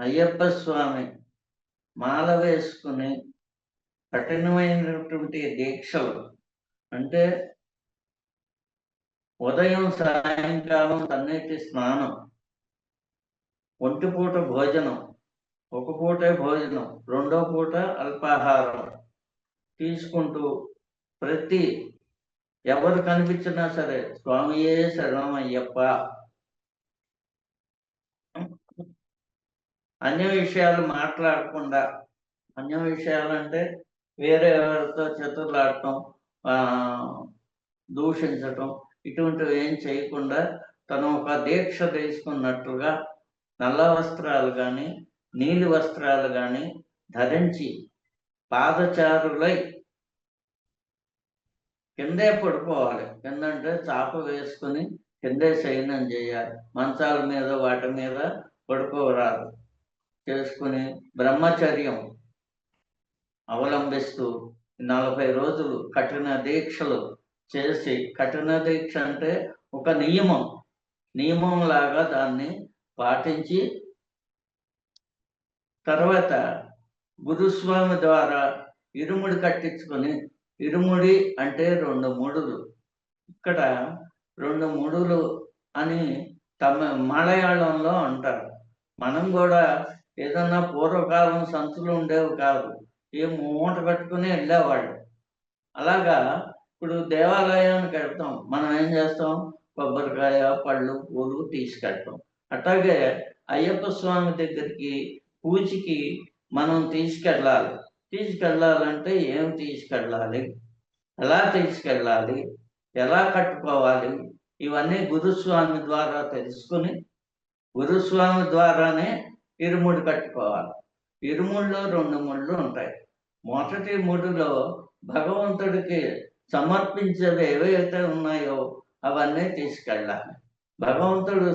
అయ్యప్ప స్వామి మాల వేసుకుని కఠినమైనటువంటి దీక్షలు అంటే ఉదయం సాయంకాలం తన్నీటి స్నానం, ఒంటిపూట భోజనం, ఒక పూటే భోజనం, రెండో పూట అల్పాహారం తీసుకుంటూ ప్రతి ఎవరు కనిపించినా సరే స్వామియే శరణం అయ్యప్ప, అన్య విషయాలు మాట్లాడకుండా, అన్య విషయాలు అంటే వేరే ఎవరితో చతుర్లాడటం, దూషించటం ఇటువంటివి ఏం చేయకుండా తను ఒక దీక్ష తీసుకున్నట్టుగా నల్ల వస్త్రాలు కానీ నీలి వస్త్రాలు కానీ ధరించి పాదచారులై కిందే పడుకోవాలి. కిందంటే చాప వేసుకుని కిందే శయనం చేయాలి. మంచాల మీద వాటి మీద పడుకోరాదు. చేసుకుని బ్రహ్మచర్యం అవలంబిస్తూ 40 రోజులు కఠిన దీక్షలు చేసి, కఠిన దీక్ష అంటే ఒక నియమం లాగా దాన్ని పాటించి తర్వాత గురుస్వామి ద్వారా ఇరుముడి కట్టించుకొని, ఇరుముడి అంటే 2 ముడులు. ఇక్కడ 2 ముడులు అని మలయాళంలో అంటారు. మనం కూడా ఏదన్నా పూర్వకాలం సంచులు ఉండేవి కాదు, ఏ మూట కట్టుకుని వెళ్ళేవాళ్ళు. అలాగా ఇప్పుడు దేవాలయానికి వెళ్తాం, మనం ఏం చేస్తాం, కొబ్బరికాయ పళ్ళు పూలు తీసుకెళ్తాం. అట్లాగే అయ్యప్ప స్వామి దగ్గరికి పూజకి మనం తీసుకెళ్ళాలంటే ఏం తీసుకెళ్ళాలి, ఎలా తీసుకెళ్ళాలి, ఎలా కట్టుకోవాలి, ఇవన్నీ గురుస్వామి ద్వారా తెలుసుకుని గురుస్వామి ద్వారానే ఇరుముడి కట్టుకోవాలి. ఇరుముడిలో 2 ముళ్ళు ఉంటాయి. మొదటి ముడిలో భగవంతుడికి సమర్పించేవి ఏవైతే ఉన్నాయో అవన్నీ తీసుకెళ్ళాలి. భగవంతుడు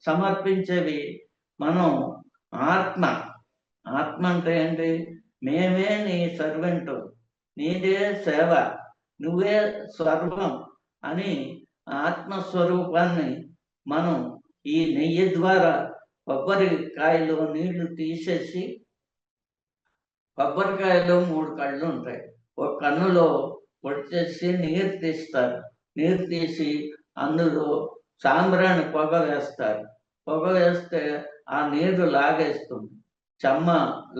సమర్పించేవి మనం ఆత్మ అంటే ఏంటి, మేమే నీ సర్వెంటు, నీదే సేవ, నువ్వే సర్వం అని ఆత్మస్వరూపాన్ని మనం ఈ నెయ్యి ద్వారా కొబ్బరికాయలో నీళ్లు తీసేసి, కొబ్బరికాయలో 3 కళ్ళు ఉంటాయి, ఒక కన్నులో పొడిచేసి నీరు తీస్తారు. నీరు తీసి అందులో సాంబ్రాణి పొగ వేస్తారు. పొగ వేస్తే ఆ నీరు లాగేస్తుంది. చెమ్మ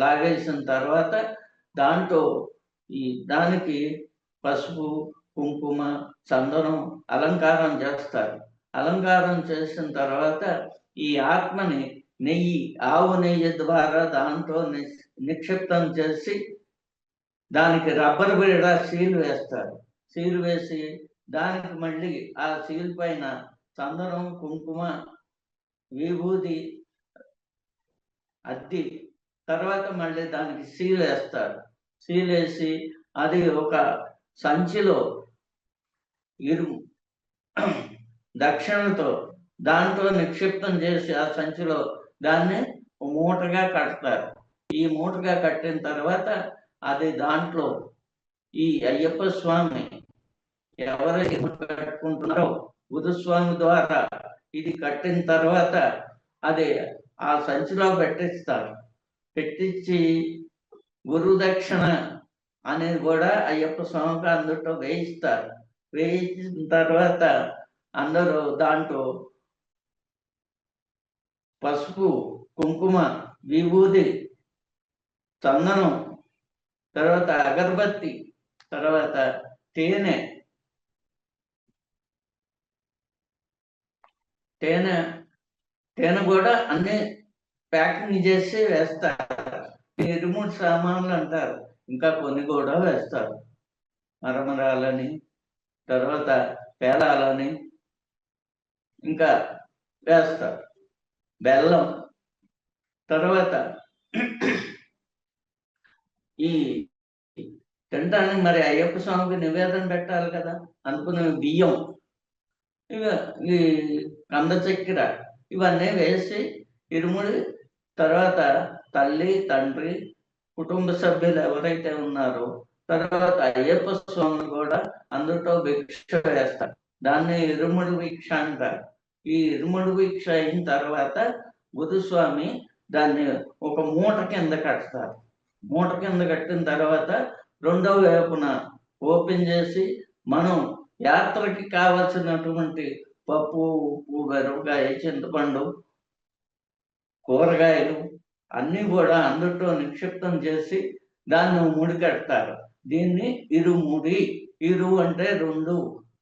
లాగేసిన తర్వాత దానికి పసుపు, కుంకుమ, చందనం అలంకారం చేస్తారు. అలంకారం చేసిన తర్వాత ఈ ఆత్మని ఆవు నెయ్యి ద్వారా దాంట్లో నిక్షిప్తం చేసి దానికి రబ్బర్ బీడ సీల్ వేస్తారు. సీల్ వేసి దానికి మళ్ళీ ఆ సీల్ పైన చందనం, కుంకుమ, విభూది అద్ది తర్వాత మళ్ళీ దానికి సీల్ వేస్తారు. సీల్ వేసి అది ఒక సంచిలో దక్షిణతో దాంట్లో నిక్షిప్తం చేసి ఆ సంచిలో దాన్ని మూటగా కడతారు. ఈ మూటగా కట్టిన తర్వాత అది దాంట్లో ఈ అయ్యప్ప స్వామి ఎవరైతే కట్టుకుంటున్నారో గురుస్వామి ద్వారా ఇది కట్టిన తర్వాత అది ఆ సంచిలో పెట్టించి గురుదక్షిణ అనేది కూడా అయ్యప్ప స్వామికి అందులో వేయిస్తారు. వేయించిన తర్వాత అందరూ దాంట్లో పసుపు, కుంకుమ, విభూది, చందనం, తర్వాత అగరబత్తి, తర్వాత తేనె కూడా అన్ని ప్యాకింగ్ చేసి వేస్తారు. 2-3 సామాన్లు అంటారు, ఇంకా కొన్ని కూడా వేస్తారు. మరమరాలని, తర్వాత పేలాలని ఇంకా వేస్తారు. బెల్లం, తర్వాత ఈ తినడానికి మరి అయ్యప్ప స్వామికి నివేదన పెట్టాలి కదా, అనుకునే బియ్యం, ఈ కంద చక్కెర ఇవన్నీ వేసి ఇరుముడి తర్వాత తల్లి, తండ్రి, కుటుంబ సభ్యులు ఎవరైతే ఉన్నారో తర్వాత అయ్యప్ప స్వామిని కూడా అందులో భిక్ష వేస్తారు. దాన్ని ఇరుముడి భిక్ష అంటారు. ఈ ఇరుముడి భిక్ష అయిన తర్వాత గురుస్వామి దాన్ని ఒక మూట కింద కడతారు. మూట కింద కట్టిన తర్వాత రెండవ వైపున ఓపెన్ చేసి మనం యాత్రకి కావలసినటువంటి పప్పు, ఉప్పు, మిరపకాయ, చింతపండు, కూరగాయలు అన్నీ కూడా అందులో నిక్షిప్తం చేసి దాన్ని ముడి కడతారు. దీన్ని ఇరుముడి, ఇరు అంటే రెండు,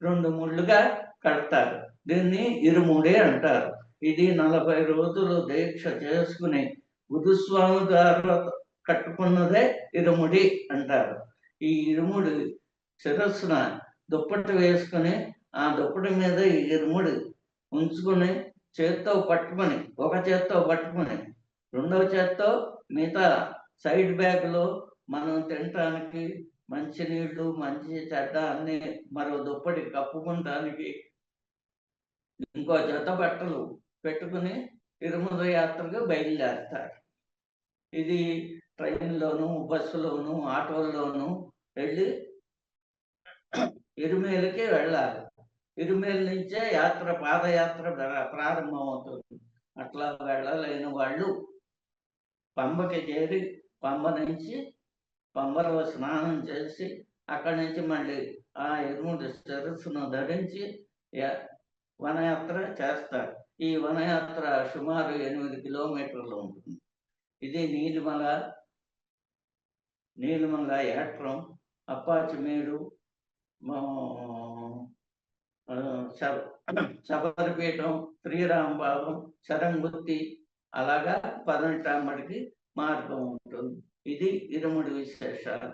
రెండు ముళ్ళుగా కడతారు. దీన్ని ఇరుముడి అంటారు. ఇది 40 రోజులు దీక్ష చేసుకుని గురుస్వామి గారు కట్టుకున్నదే ఇరుముడి అంటారు. ఈ ఇరుముడి శిరస్సున దుప్పటి వేసుకుని ఆ దుప్పటి మీద ఈ ఇరుముడి ఉంచుకుని చేత్తో పట్టుకొని, ఒక చేత్తో పట్టుకొని రెండవ చేత్తో మిగతా సైడ్ బ్యాగ్లో మనం తినటానికి మంచినీళ్ళు, మంచి చెడ్డ అన్ని మరో దుప్పటి కప్పుకుంటానికి ఇంకో జత బట్టలు పెట్టుకుని తిరుమల యాత్రకు బయలుదేరుతారు. ఇది ట్రైన్లోను, బస్సులోను, ఆటోల్లోను వెళ్ళి ఇరుమేలికి వెళ్ళాలి. ఇరుమేలి నుంచే పాదయాత్ర ప్రారంభం అవుతుంది. అట్లా వెళ్ళలేని వాళ్ళు పంబకి చేరి పంబ నుంచి పంబలో స్నానం చేసి అక్కడి నుంచి మళ్ళీ ఆ ఇరుముడి శిరస్సును ధరించి వనయాత్ర చేస్తారు. ఈ వనయాత్ర సుమారు 8 కిలోమీటర్లు ఉంటుంది. ఇది నీలిమల యాత్రం, అప్పాచిమేడు, శబరిపీఠం, శ్రీరాంబాబం, శరంగుత్తి, అలాగా 18 మార్గం ఉంటుంది. ఇది ఇరుముడి విశేషాలు.